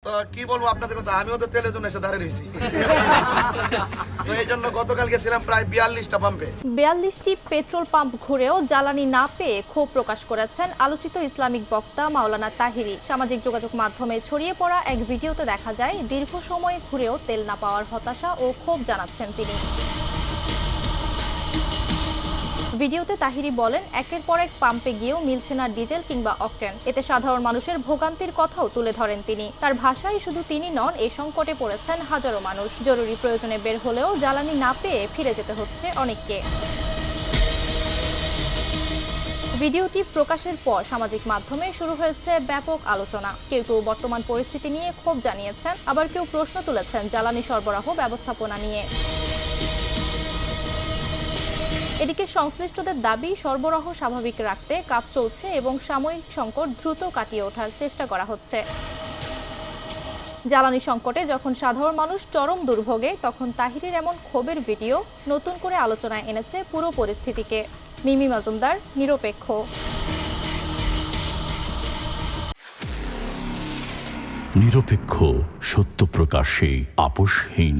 তো কি বলবো আপনাদের কথা, আমিও তো তেলের জন্য এসে দাঁড়িয়ে রয়েছি। তো এই জন্য গতকাল গেছিলাম প্রায় 42টা পাম্পে। 42টি পেট্রোল পাম্প ঘুরেও জ্বালানি না পেয়ে ক্ষোভ প্রকাশ করেছেন আলোচিত ইসলামিক বক্তা মাওলানা তাহিরি। সামাজিক যোগাযোগ মাধ্যমে ছড়িয়ে পড়া এক ভিডিওতে দেখা যায় দীর্ঘ সময় ঘুরেও তেল না পাওয়ার হতাশা ও ক্ষোভ জানাচ্ছেন তিনি। ভিডিওতে তাহিরি বলেন, একের পর এক পাম্পে গিয়েও মিলছে না ডিজেল কিংবা অকটেন। এতে সাধারণ মানুষের ভোগান্তির কথাও তুলে ধরেন তিনি। তার ভাষায় শুধু তিনি নন, এই সংকটে পড়েছেন হাজারো মানুষ। জরুরি প্রয়োজনে বের হলেও জ্বালানি না পেয়ে ফিরে যেতে হচ্ছে অনেককে। ভিডিওটি প্রকাশের পর সামাজিক মাধ্যমে শুরু হয়েছে ব্যাপক আলোচনা। কেউ কেউ বর্তমান পরিস্থিতি নিয়ে ক্ষোভ জানিয়েছেন, আবার কেউ প্রশ্ন তুলেছেন জ্বালানি সরবরাহ ব্যবস্থাপনা নিয়ে। এদিকে সংশ্লিষ্টদের দাবি, সরবরাহ স্বাভাবিক রাখতে কাজ চলছে এবং সাময়িক সংকট দ্রুত কাটিয়ে ওঠার চেষ্টা করা হচ্ছে। জ্বালানি সংকটে যখন সাধারণ মানুষ চরম দুর্ভোগে, তখন তাহিরির এমন ক্ষোভের ভিডিও নতুন করে আলোচনায় এনেছে পুরো পরিস্থিতিকে। মিমি মাজুমদার, নিরপেক্ষ। নিরপেক্ষ, সত্য প্রকাশে আপোষহীন।